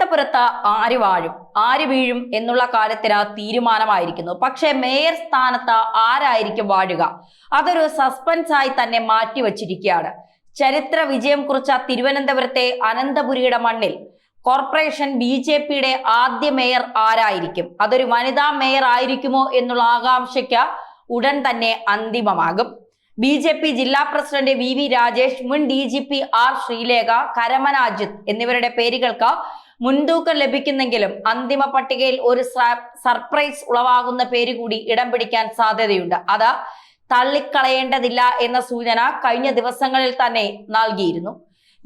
തിരുവനന്തപുരത്ത് ആര് വാഴും ആര് വീഴും എന്നുള്ള കാര്യത്തിന് തീരുമാനമായിരിക്കുന്നു. പക്ഷേ മേയർ സ്ഥാനത്ത് ആരായിരിക്കും വാഴുക, അതൊരു സസ്പെൻസായി തന്നെ മാറ്റിവച്ചിരിക്കുകയാണ്. ചരിത്ര വിജയം കുറിച്ച തിരുവനന്തപുരത്തെ അനന്തപുരിയുടെ മണ്ണിൽ കോർപ്പറേഷൻ BJPയുടെ ആദ്യ മേയർ ആരായിരിക്കും, അതൊരു വനിതാ മേയർ ആയിരിക്കുമോ എന്നുള്ള ആകാംക്ഷയ്ക്ക് ഉടൻ തന്നെ അന്തിമമാകും. BJP ജില്ലാ പ്രസിഡന്റ് VV രാജേഷ്, മുൻ DGP R ശ്രീലേഖ, കരമന അജിത് എന്നിവരുടെ പേരുകൾക്ക് മുൻതൂക്കം ലഭിക്കുന്നെങ്കിലും അന്തിമ പട്ടികയിൽ ഒരു സർപ്രൈസ് ഉളവാകുന്ന പേര് കൂടി ഇടം പിടിക്കാൻ സാധ്യതയുണ്ട്. അത് തള്ളിക്കളയേണ്ടതില്ല എന്ന സൂചന കഴിഞ്ഞ ദിവസങ്ങളിൽ തന്നെ നൽകിയിരുന്നു.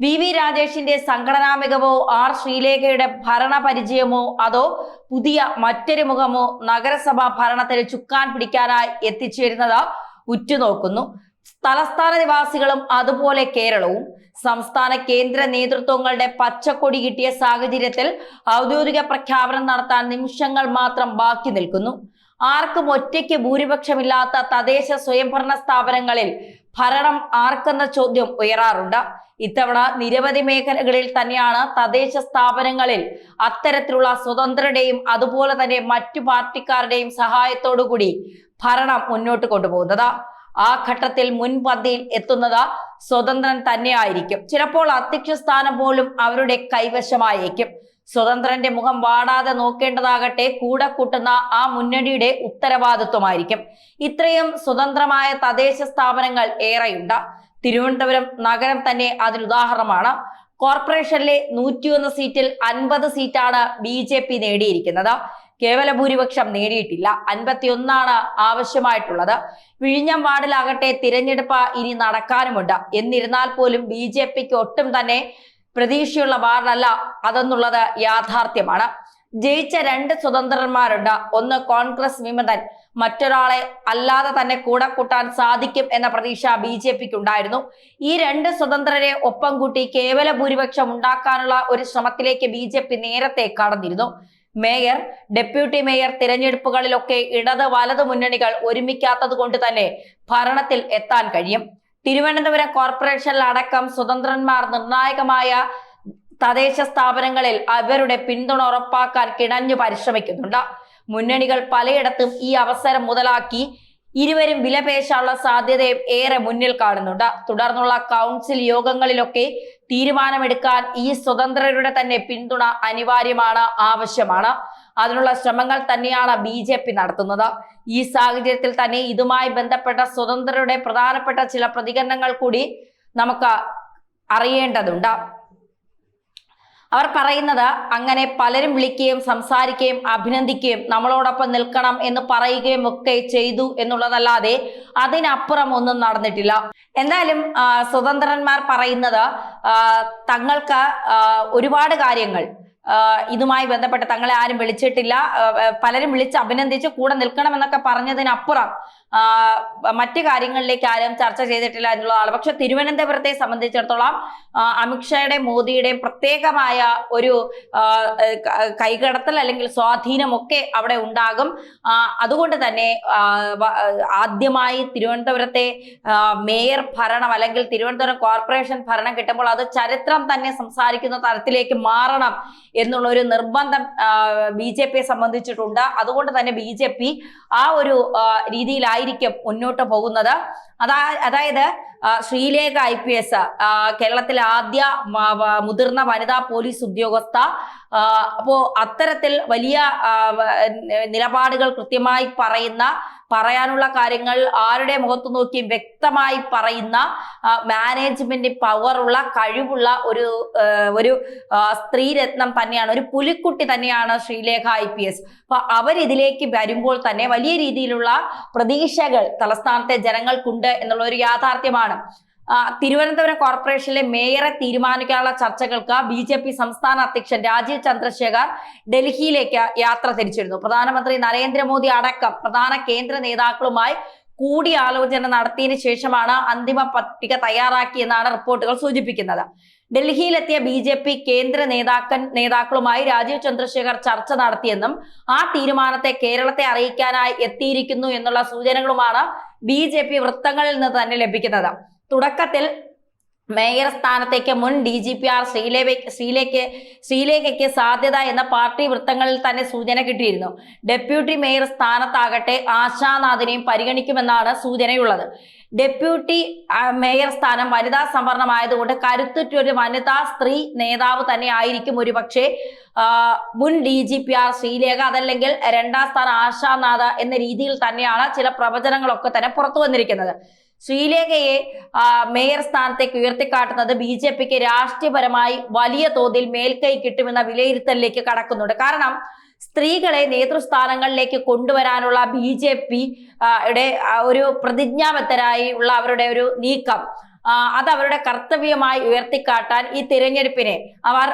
VV രാജേഷിന്റെ സംഘടനാ മികവോ R ശ്രീലേഖയുടെ ഭരണപരിചയമോ അതോ പുതിയ മറ്റൊരു മുഖമോ നഗരസഭാ ഭരണത്തിന് ചുക്കാൻ പിടിക്കാനായി എത്തിച്ചേരുന്നത് ഉറ്റുനോക്കുന്നു. തലസ്ഥാന നിവാസികളും അതുപോലെ കേരളവും. സംസ്ഥാന കേന്ദ്ര നേതൃത്വങ്ങളുടെ പച്ചക്കൊടി കിട്ടിയ സാഹചര്യത്തിൽ ഔദ്യോഗിക പ്രഖ്യാപനം നടത്താൻ നിമിഷങ്ങൾ മാത്രം ബാക്കി നിൽക്കുന്നു. ആർക്കും ഒറ്റയ്ക്ക് ഭൂരിപക്ഷമില്ലാത്ത തദ്ദേശ സ്വയംഭരണ സ്ഥാപനങ്ങളിൽ ഭരണം ആർക്കെന്ന ചോദ്യം ഉയരാറുണ്ട്. ഇത്തവണ നിരവധി മേഖലകളിൽ തന്നെയാണ് തദ്ദേശ സ്ഥാപനങ്ങളിൽ അത്തരത്തിലുള്ള സ്വതന്ത്രരുടെയും അതുപോലെ തന്നെ മറ്റു പാർട്ടിക്കാരുടെയും സഹായത്തോടുകൂടി ഭരണം മുന്നോട്ട് കൊണ്ടുപോകുന്നത്. ആ ഘട്ടത്തിൽ മുൻപന്തിയിൽ എത്തുന്നത് സ്വതന്ത്രൻ തന്നെയായിരിക്കും. ചിലപ്പോൾ അധ്യക്ഷ സ്ഥാനം പോലും അവരുടെ കൈവശമായേക്കും. സ്വതന്ത്രന്റെ മുഖം വാടാതെ നോക്കേണ്ടതാകട്ടെ കൂടെ കൂട്ടുന്ന ആ മുന്നണിയുടെ ഉത്തരവാദിത്വമായിരിക്കും. ഇത്രയും സ്വതന്ത്രമായ തദ്ദേശ സ്ഥാപനങ്ങൾ ഏറെയുണ്ട്. തിരുവനന്തപുരം നഗരം തന്നെ അതിനുദാഹരണമാണ്. കോർപ്പറേഷനിലെ 101 സീറ്റിൽ 50 സീറ്റാണ് BJP നേടിയിരിക്കുന്നത്. കേവല ഭൂരിപക്ഷം നേടിയിട്ടില്ല. 51 ആവശ്യമായിട്ടുള്ളത്. വിഴിഞ്ഞം വാർഡിലാകട്ടെ തിരഞ്ഞെടുപ്പ് ഇനി നടക്കാനുമുണ്ട്. എന്നിരുന്നാൽ പോലും BJPക്ക് ഒട്ടും തന്നെ പ്രതീക്ഷയുള്ള വാർഡല്ല അതെന്നുള്ളത് യാഥാർത്ഥ്യമാണ്. ജയിച്ച 2 സ്വതന്ത്രന്മാരുണ്ട്. ഒന്ന് കോൺഗ്രസ് വിമതൻ, മറ്റൊരാളെ അല്ലാതെ തന്നെ കൂടെ കൂട്ടാൻ സാധിക്കും എന്ന പ്രതീക്ഷ BJPക്ക് ഉണ്ടായിരുന്നു. ഈ 2 സ്വതന്ത്രരെ ഒപ്പം കൂട്ടി കേവല ഭൂരിപക്ഷം ഉണ്ടാക്കാനുള്ള ഒരു ശ്രമത്തിലേക്ക് BJP നേരത്തെ കടന്നിരുന്നു. മേയർ, ഡെപ്യൂട്ടി മേയർ തിരഞ്ഞെടുപ്പുകളിലൊക്കെ ഇടത് വലത് മുന്നണികൾ ഒരുമിക്കാത്തത് കൊണ്ട് തന്നെ ഭരണത്തിൽ എത്താൻ കഴിയും. തിരുവനന്തപുരം കോർപ്പറേഷനിലടക്കം സ്വതന്ത്രന്മാർ നിർണായകമായ തദ്ദേശ സ്ഥാപനങ്ങളിൽ അവരുടെ പിന്തുണ ഉറപ്പാക്കാൻ കിണഞ്ഞു പരിശ്രമിക്കുന്നുണ്ട്. മുന്നണികൾ പലയിടത്തും ഈ അവസരം മുതലാക്കി ഇരുവരും വിലപേശാനുള്ള സാധ്യതയും ഏറെ മുന്നിൽ കാണുന്നുണ്ട്. തുടർന്നുള്ള കൗൺസിൽ യോഗങ്ങളിലൊക്കെ തീരുമാനമെടുക്കാൻ ഈ സ്വതന്ത്രരുടെ തന്നെ പിന്തുണ അനിവാര്യമാണ്, ആവശ്യമാണ്. അതിനുള്ള ശ്രമങ്ങൾ തന്നെയാണ് BJP നടത്തുന്നത്. ഈ സാഹചര്യത്തിൽ തന്നെ ഇതുമായി ബന്ധപ്പെട്ട സ്വതന്ത്രരുടെ പ്രധാനപ്പെട്ട ചില പ്രതികരണങ്ങൾ കൂടി നമുക്ക് അറിയേണ്ടതുണ്ട്. അവർ പറയുന്നത്, അങ്ങനെ പലരും വിളിക്കുകയും സംസാരിക്കുകയും അഭിനന്ദിക്കുകയും നമ്മളോടൊപ്പം നിൽക്കണം എന്ന് പറയുകയും ഒക്കെ ചെയ്തു എന്നുള്ളതല്ലാതെ അതിനപ്പുറം ഒന്നും നടന്നിട്ടില്ല. എന്തായാലും സ്വതന്ത്രന്മാർ പറയുന്നത് തങ്ങൾക്ക് ഒരുപാട് കാര്യങ്ങൾ ഇതുമായി ബന്ധപ്പെട്ട് തങ്ങളെ ആരും വിളിച്ചിട്ടില്ല, പലരും വിളിച്ച് അഭിനന്ദിച്ച് കൂടെ നിൽക്കണമെന്നൊക്കെ പറഞ്ഞതിനപ്പുറം മറ്റു കാര്യങ്ങളിലേക്ക് ആരും ചർച്ച ചെയ്തിട്ടില്ല എന്നുള്ളതാണ്. പക്ഷെ തിരുവനന്തപുരത്തെ സംബന്ധിച്ചിടത്തോളം അമിത്ഷായുടെയും മോദിയുടെയും പ്രത്യേകമായ ഒരു കൈകടത്തൽ അല്ലെങ്കിൽ സ്വാധീനമൊക്കെ അവിടെ ഉണ്ടാകും. അതുകൊണ്ട് തന്നെ ആദ്യമായി തിരുവനന്തപുരത്തെ മേയർ ഭരണം അല്ലെങ്കിൽ തിരുവനന്തപുരം കോർപ്പറേഷൻ ഭരണം കിട്ടുമ്പോൾ അത് ചരിത്രം തന്നെ സംസാരിക്കുന്ന തരത്തിലേക്ക് മാറണം എന്നുള്ള ഒരു നിർബന്ധം BJPയെ സംബന്ധിച്ചിട്ടുണ്ട്. അതുകൊണ്ട് തന്നെ BJP ആ ഒരു രീതിയിലായിരിക്കും മുന്നോട്ട് പോകുന്നത്. അതായത് ശ്രീലേഖ IPS കേരളത്തിലെ ആദ്യ മുതിർന്ന വനിതാ പോലീസ് ഉദ്യോഗസ്ഥ. അപ്പോ അത്തരത്തിൽ വലിയ നിലപാടുകൾ കൃത്യമായി പറയാനുള്ള കാര്യങ്ങൾ ആരുടെ മുഖത്ത് നോക്കിയും വ്യക്തമായി പറയുന്ന മാനേജ്മെന്റ് പവറുള്ള കഴിവുള്ള ഒരു സ്ത്രീരത്നം തന്നെയാണ്, ഒരു പുലിക്കുട്ടി തന്നെയാണ് ശ്രീലേഖ IPS. അപ്പൊ അവരിതിലേക്ക് വരുമ്പോൾ തന്നെ വലിയ രീതിയിലുള്ള പ്രതീക്ഷകൾ തലസ്ഥാനത്തെ ജനങ്ങൾക്കുണ്ട് എന്നുള്ള ഒരു യാഥാർത്ഥ്യമാണ്. തിരുവനന്തപുരം കോർപ്പറേഷനിലെ മേയറെ തീരുമാനിക്കാനുള്ള ചർച്ചകൾക്ക് BJP സംസ്ഥാന അധ്യക്ഷൻ രാജീവ് ചന്ദ്രശേഖർ ഡൽഹിയിലേക്ക് യാത്ര തിരിച്ചിരുന്നു. പ്രധാനമന്ത്രി നരേന്ദ്രമോദി അടക്കം പ്രധാന കേന്ദ്ര നേതാക്കളുമായി കൂടിയാലോചന നടത്തിയതിനു ശേഷമാണ് അന്തിമ പട്ടിക തയ്യാറാക്കിയെന്നാണ് റിപ്പോർട്ടുകൾ സൂചിപ്പിക്കുന്നത്. ഡൽഹിയിലെത്തിയ BJP കേന്ദ്ര നേതാക്കളുമായി രാജീവ് ചന്ദ്രശേഖർ ചർച്ച നടത്തിയെന്നും ആ തീരുമാനത്തെ കേരളത്തെ അറിയിക്കാനായി എത്തിയിരിക്കുന്നു എന്നുള്ള സൂചനകളുമാണ് BJP വൃത്തങ്ങളിൽ നിന്ന് തന്നെ ലഭിക്കുന്നത്. തുടക്കത്തിൽ മേയർ സ്ഥാനത്തേക്ക് മുൻ DGPR ശ്രീലേഖയ്ക്ക് സാധ്യത എന്ന പാർട്ടി വൃത്തങ്ങളിൽ തന്നെ സൂചന കിട്ടിയിരുന്നു. ഡെപ്യൂട്ടി മേയർ സ്ഥാനത്താകട്ടെ ആശാനാഥിനെയും പരിഗണിക്കുമെന്നാണ് സൂചനയുള്ളത്. ഡെപ്യൂട്ടി മേയർ സ്ഥാനം വനിതാ സംവരണമായതുകൊണ്ട് കരുത്തുറ്റൊരു വനിതാ സ്ത്രീ നേതാവ് തന്നെ ആയിരിക്കും ഒരുപക്ഷെ മുൻ DGPR ശ്രീലേഖ, അതല്ലെങ്കിൽ രണ്ടാം സ്ഥാനം ആശാനാഥ എന്ന രീതിയിൽ തന്നെയാണ് ചില പ്രവചനങ്ങളൊക്കെ തന്നെ പുറത്തു വന്നിരിക്കുന്നത്. ശ്രീലേഖയെ മേയർ സ്ഥാനത്തേക്ക് ഉയർത്തിക്കാട്ടുന്നത് BJPക്ക് രാഷ്ട്രീയപരമായി വലിയ തോതിൽ മേൽക്കൈ കിട്ടുമെന്ന വിലയിരുത്തലിലേക്ക് കടക്കുന്നുണ്ട്. കാരണം സ്ത്രീകളെ നേതൃസ്ഥാനങ്ങളിലേക്ക് കൊണ്ടുവരാനുള്ള BJPയുടെ ഒരു പ്രതിജ്ഞാബദ്ധരായി ഉള്ള അവരുടെ ഒരു നീക്കം, അത് അവരുടെ കർത്തവ്യമായി ഉയർത്തിക്കാട്ടാൻ ഈ തിരഞ്ഞെടുപ്പിനെ അവർ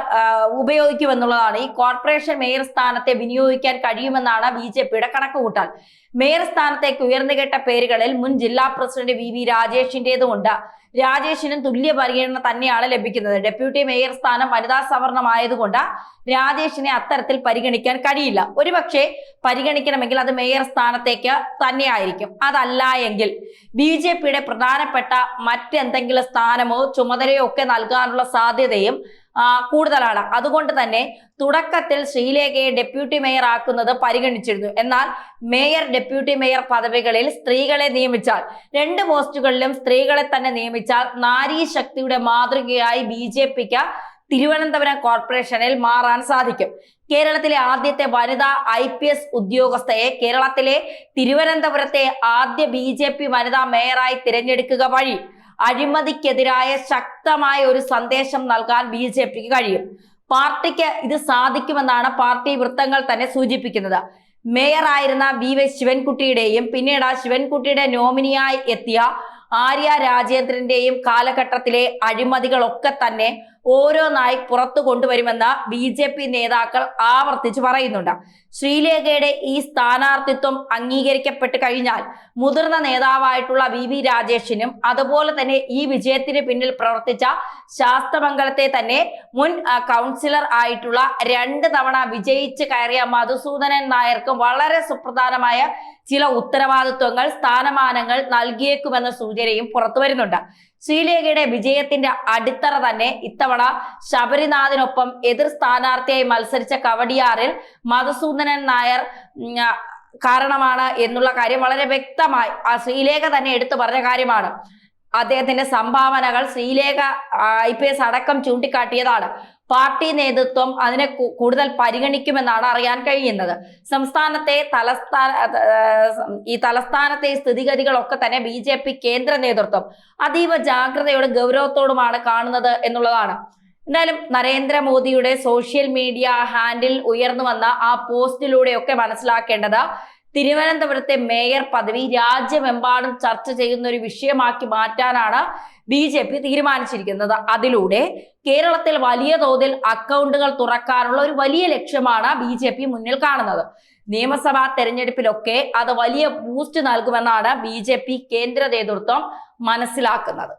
ഉപയോഗിക്കുമെന്നുള്ളതാണ്. ഈ കോർപ്പറേഷൻ മേയർ സ്ഥാനത്തെ വിനിയോഗിക്കാൻ കഴിയുമെന്നാണ് BJPയുടെ കണക്കുകൂട്ടൽ. മേയർ സ്ഥാനത്തേക്ക് ഉയർന്നുകേട്ട പേരുകളിൽ മുൻ ജില്ലാ പ്രസിഡന്റ് VV രാജേഷിന്റേതുമുണ്ട്. രാജേഷിനും തുല്യ പരിഗണന തന്നെയാണ് ലഭിക്കുന്നത്. ഡെപ്യൂട്ടി മേയർ സ്ഥാനം വനിതാ സംവരണമായതുകൊണ്ട് രാജേഷിനെ അത്തരത്തിൽ പരിഗണിക്കാൻ കഴിയില്ല. ഒരുപക്ഷെ പരിഗണിക്കണമെങ്കിൽ അത് മേയർ സ്ഥാനത്തേക്ക് തന്നെയായിരിക്കും. അതല്ല എങ്കിൽ BJPയുടെ പ്രധാനപ്പെട്ട മറ്റെന്തെങ്കിലും സ്ഥാനമോ ചുമതലയോ ഒക്കെ നൽകാനുള്ള സാധ്യതയും കൂടുതലാണ്. അതുകൊണ്ട് തന്നെ തുടക്കത്തിൽ ശ്രീലേഖയെ ഡെപ്യൂട്ടി മേയർ ആക്കുന്നത് പരിഗണിച്ചിരുന്നു. എന്നാൽ മേയർ, ഡെപ്യൂട്ടി മേയർ പദവികളിൽ സ്ത്രീകളെ നിയമിച്ചാൽ, 2 പോസ്റ്റുകളിലും സ്ത്രീകളെ തന്നെ നിയമിച്ചാൽ നാരീ ശക്തിയുടെ മാതൃകയായി BJPക്ക് തിരുവനന്തപുരം കോർപ്പറേഷനിൽ മാറാൻ സാധിക്കും. കേരളത്തിലെ ആദ്യത്തെ വനിതാ IPS ഉദ്യോഗസ്ഥയെ കേരളത്തിലെ തിരുവനന്തപുരത്തെ ആദ്യ BJP വനിതാ മേയറായി തിരഞ്ഞെടുക്കുക വഴി അഴിമതിക്കെതിരായ ശക്തമായ ഒരു സന്ദേശം നൽകാൻ BJPക്ക് കഴിയും. പാർട്ടിക്ക് ഇത് സാധിക്കുമെന്നാണ് പാർട്ടി വൃത്തങ്ങൾ തന്നെ സൂചിപ്പിക്കുന്നത്. മേയറായിരുന്ന VV ശിവൻകുട്ടിയുടെയും പിന്നീട് ശിവൻകുട്ടിയുടെ നോമിനിയായി എത്തിയ ആര്യ രാജേന്ദ്രന്റെയും കാലഘട്ടത്തിലെ അഴിമതികളൊക്കെ തന്നെ ഓരോന്നായി പുറത്തു കൊണ്ടുവരുമെന്ന് BJP നേതാക്കൾ ആവർത്തിച്ച് പറയുന്നുണ്ട്. ശ്രീലേഖയുടെ ഈ സ്ഥാനാർത്ഥിത്വം അംഗീകരിക്കപ്പെട്ട് കഴിഞ്ഞാൽ മുതിർന്ന നേതാവായിട്ടുള്ള VV രാജേഷിനും അതുപോലെ തന്നെ ഈ വിജയത്തിന് പിന്നിൽ പ്രവർത്തിച്ച ശാസ്തമംഗലത്തെ തന്നെ മുൻ കൗൺസിലർ ആയിട്ടുള്ള 2 തവണ വിജയിച്ച് കയറിയ മധുസൂദനൻ നായർക്കും വളരെ സുപ്രധാനമായ ചില ഉത്തരവാദിത്വങ്ങൾ, സ്ഥാനമാനങ്ങൾ നൽകിയേക്കുമെന്ന സൂചനയും പുറത്തു വരുന്നുണ്ട്. ശ്രീലേഖയുടെ വിജയത്തിന്റെ അടിത്തറ തന്നെ ഇത്തവണ ശബരിനാഥിനൊപ്പം എതിർ സ്ഥാനാർത്ഥിയായി മത്സരിച്ച കവടിയാറിൽ മധുസൂദനൻ നായർ കാരണമാണ് എന്നുള്ള കാര്യം വളരെ വ്യക്തമായി ശ്രീലേഖ തന്നെ എടുത്തു പറഞ്ഞ കാര്യമാണ്. അദ്ദേഹത്തിന്റെ സംഭാവനകൾ ശ്രീലേഖ IPS അടക്കം ചൂണ്ടിക്കാട്ടിയതാണ്. പാർട്ടി നേതൃത്വം അതിനെ കൂടുതൽ പരിഗണിക്കുമെന്നാണ് അറിയാൻ കഴിയുന്നത്. സംസ്ഥാനത്തെ തലസ്ഥാനത്തെ സ്ഥിതിഗതികളൊക്കെ തന്നെ BJP കേന്ദ്ര നേതൃത്വം അതീവ ജാഗ്രതയോടും ഗൗരവത്തോടുമാണ് കാണുന്നത് എന്നുള്ളതാണ്. എന്തായാലും നരേന്ദ്രമോദിയുടെ സോഷ്യൽ മീഡിയ ഹാൻഡിൽ ഉയർന്നു വന്ന ആ പോസ്റ്റിലൂടെയൊക്കെ മനസ്സിലാക്കേണ്ടത് തിരുവനന്തപുരത്തെ മേയർ പദവി രാജ്യമെമ്പാടും ചർച്ച ചെയ്യുന്ന ഒരു വിഷയമാക്കി മാറ്റാനാണ് BJP തീരുമാനിച്ചിരിക്കുന്നത്. അതിലൂടെ കേരളത്തിൽ വലിയ തോതിൽ അക്കൗണ്ടുകൾ തുറക്കാനുള്ള ഒരു വലിയ ലക്ഷ്യമാണ് BJP മുന്നിൽ കാണുന്നത്. നിയമസഭാ തെരഞ്ഞെടുപ്പിലൊക്കെ അത് വലിയ ബൂസ്റ്റ് നൽകുമെന്നാണ് BJP കേന്ദ്ര നേതൃത്വം മനസ്സിലാക്കുന്നത്.